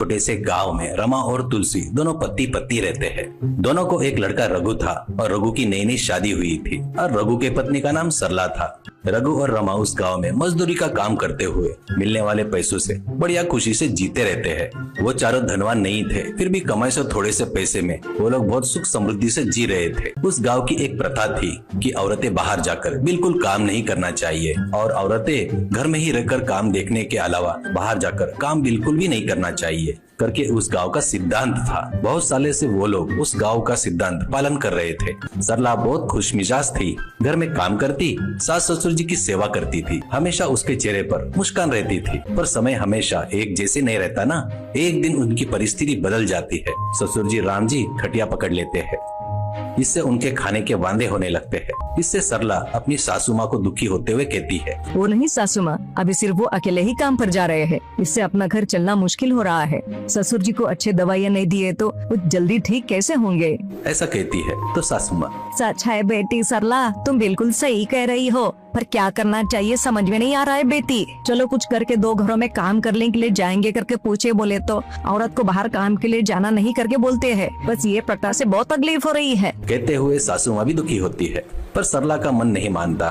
छोटे से गांव में रमा और तुलसी दोनों पति पत्नी रहते हैं। दोनों को एक लड़का रघु था और रघु की नई नई शादी हुई थी और रघु के पत्नी का नाम सरला था। रघु और रमा उस गांव में मजदूरी का काम करते हुए मिलने वाले पैसों से बढ़िया खुशी से जीते रहते हैं। वो चारों धनवान नहीं थे, फिर भी कमाई से थोड़े से पैसे में वो लोग बहुत सुख समृद्धि से जी रहे थे। उस गांव की एक प्रथा थी कि औरतें बाहर जाकर बिल्कुल काम नहीं करना चाहिए और औरतें घर में ही रहकर काम देखने के अलावा बाहर जाकर काम बिल्कुल भी नहीं करना चाहिए करके उस गांव का सिद्धांत था। बहुत सालों से वो लोग उस गांव का सिद्धांत पालन कर रहे थे। सरला बहुत खुशमिजाज थी, घर में काम करती, सास ससुर जी की सेवा करती थी। हमेशा उसके चेहरे पर मुस्कान रहती थी। पर समय हमेशा एक जैसे नहीं रहता ना। एक दिन उनकी परिस्थिति बदल जाती है। ससुर जी राम जी खटिया पकड़ लेते हैं, इससे उनके खाने के वांदे होने लगते हैं। इससे सरला अपनी सासू माँ को दुखी होते हुए कहती है, वो नहीं सासू माँ, अभी सिर्फ वो अकेले ही काम पर जा रहे हैं, इससे अपना घर चलना मुश्किल हो रहा है। ससुर जी को अच्छे दवाइयाँ नहीं दिए तो वो जल्दी ठीक कैसे होंगे। ऐसा कहती है तो सासू माँ, सच है बेटी सरला, तुम बिल्कुल सही कह रही हो, पर क्या करना चाहिए समझ में नहीं आ रहा है बेटी। चलो कुछ करके 2 घरों में काम करने के लिए जाएंगे करके पूछे बोले तो औरत को बाहर काम के लिए जाना नहीं करके बोलते हैं। बस ये प्रथा से बहुत तकलीफ हो रही है। कहते हुए सासू माँ भी दुखी होती है, पर सरला का मन नहीं मानता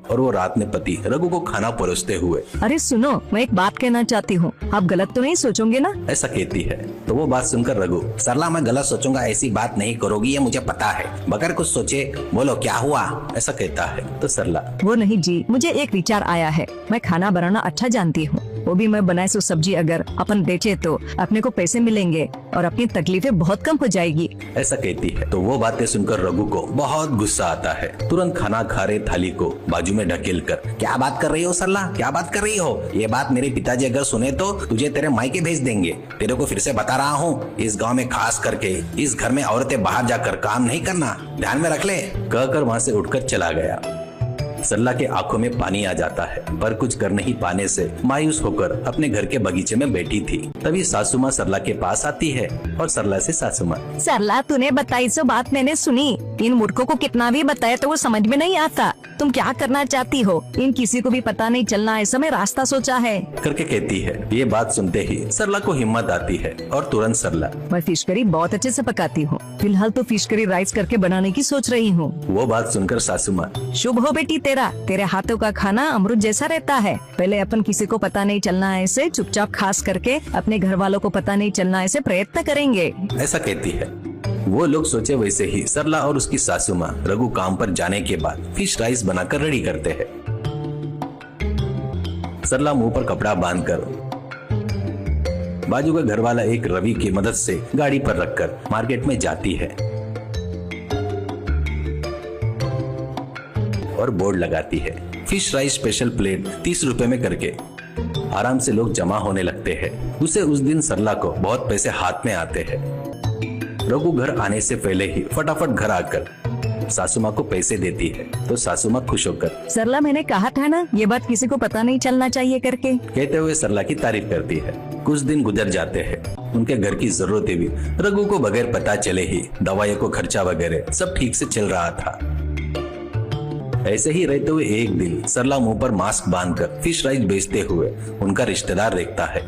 और वो रात में पति रघु को खाना परोसते हुए, अरे सुनो, मैं एक बात कहना चाहती हूँ, आप गलत तो नहीं सोचोगे ना। ऐसा कहती है तो वो बात सुनकर रघु, सरला मैं गलत सोचूंगा, ऐसी बात नहीं करोगी, ये मुझे पता है, बगैर कुछ सोचे बोलो क्या हुआ। ऐसा कहता है तो सरला, वो नहीं जी, मुझे एक विचार आया है। मैं खाना बनाना अच्छा जानती हूँ, वो भी मैं बनाए सो सब्जी अगर अपन बेचे तो अपने को पैसे मिलेंगे और अपनी तकलीफें बहुत कम हो जाएगी। ऐसा कहती है तो वो बातें सुनकर रघु को बहुत गुस्सा आता है। तुरंत खाना खा रहे थाली को बाजू में ढकेल कर, क्या बात कर रही हो सरला, क्या बात कर रही हो, ये बात मेरे पिताजी अगर सुने तो तुझे तेरे मायके भेज देंगे। तेरे को फिर से बता रहा हूँ, इस गाँव में खास करके इस घर में औरतें बाहर जाकर काम नहीं करना, ध्यान में रख ले। कहकर वहाँ से उठकर चला गया। सरला के आंखों में पानी आ जाता है, पर कुछ कर नहीं पाने से मायूस होकर अपने घर के बगीचे में बैठी थी। तभी सासू माँ सरला के पास आती है और सरला से सासू माँ, सरला तूने बताई सो बात मैंने सुनी, इन मूर्खों को कितना भी बताया तो वो समझ में नहीं आता। तुम क्या करना चाहती हो, इन किसी को भी पता नहीं चलना, ऐसा मैं रास्ता सोचा है करके कहती है। ये बात सुनते ही सरला को हिम्मत आती है और तुरंत सरला, मैं फिश करी बहुत अच्छे से पकाती हूँ, फिलहाल तो फिश करी राइस करके बनाने की सोच रही हूँ। वो बात सुनकर सासू माँ, शुभ हो बेटी तेरा, तेरे हाथों का खाना अमृत जैसा रहता है। पहले अपन किसी को पता नहीं चलना ऐसे चुपचाप खास करके अपने घर वालों को पता नहीं चलना ऐसे प्रयत्न करेंगे। ऐसा कहती है। वो लोग सोचे वैसे ही सरला और उसकी सासू माँ रघु काम पर जाने के बाद फिश राइस बनाकर रेडी करते हैं। सरला मुंह पर कपड़ा बांधकर बाजू का घर वाला एक रवि की मदद से गाड़ी पर रखकर मार्केट में जाती है और बोर्ड लगाती है, फिश राइस स्पेशल प्लेट 30 रुपए में करके। आराम से लोग जमा होने लगते हैं। उस दिन सरला को बहुत पैसे हाथ में आते हैं। रघु घर आने से पहले ही फटाफट घर आकर सासू माँ को पैसे देती है तो सासू माँ खुश होकर, सरला मैंने कहा था ना ये बात किसी को पता नहीं चलना चाहिए करके, कहते हुए सरला की तारीफ करती है। कुछ दिन गुजर जाते हैं। उनके घर की जरूरतें भी रघु को बगैर पता चले ही दवाइयों को खर्चा वगैरह सब ठीक से चल रहा था। ऐसे ही रहते हुए एक दिन सरला मुंह पर मास्क बांधकर फिश राइस बेचते हुए उनका रिश्तेदार देखता है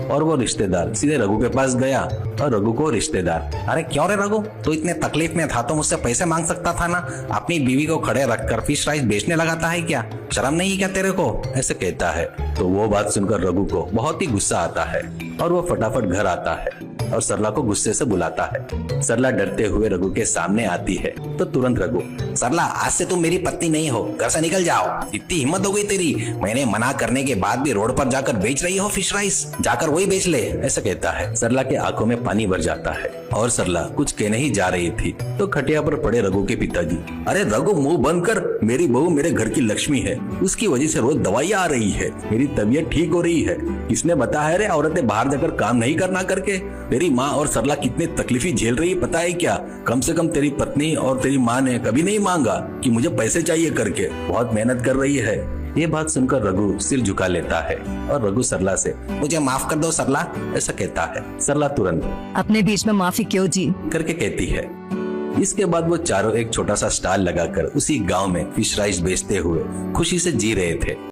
और वो रिश्तेदार सीधे रघु के पास गया और रघु को रिश्तेदार, अरे क्यों रे रघु, तू इतने तकलीफ में था तो मुझसे पैसे मांग सकता था ना, अपनी बीवी को खड़े रखकर फिश राइस बेचने लगाता है क्या, शर्म नहीं क्या तेरे को, ऐसे कहता है। तो वो बात सुनकर रघु को बहुत ही गुस्सा आता है और वो फटाफट घर आता है और सरला को गुस्से से बुलाता है। सरला डरते हुए रघु के सामने आती है तो तुरंत रघु, सरला आज से तुम मेरी पत्नी नहीं हो, घर से निकल जाओ, इतनी हिम्मत हो गई तेरी, मैंने मना करने के बाद भी रोड पर जाकर बेच रही हो फिश राइस, जाकर वही बेच ले, ऐसा कहता है। सरला के आंखों में पानी भर जाता है और सरला कुछ कहने ही जा रही थी तो खटिया पर पड़े रघु के पिताजी, अरे रघु मुंह बंद कर, मेरी बहू मेरे घर की लक्ष्मी है, उसकी वजह से रोज दवाइयाँ आ रही है, मेरी तबीयत ठीक हो रही है, किसने बताया रे औरतें बाहर जाकर काम नहीं करना करके, तेरी माँ और सरला कितनी तकलीफें झेल रही है पता है क्या, कम से कम तेरी पत्नी और तेरी माँ ने कभी नहीं मांगा कि मुझे पैसे चाहिए करके, बहुत मेहनत कर रही है। ये बात सुनकर रघु सिर झुका लेता है और रघु सरला से, मुझे माफ कर दो सरला, ऐसा कहता है। सरला तुरंत, अपने बीच में माफी क्यों जी करके कहती है। इसके बाद वो चारों एक छोटा सा स्टॉल लगाकर उसी गांव में फिश राइस बेचते हुए खुशी से जी रहे थे।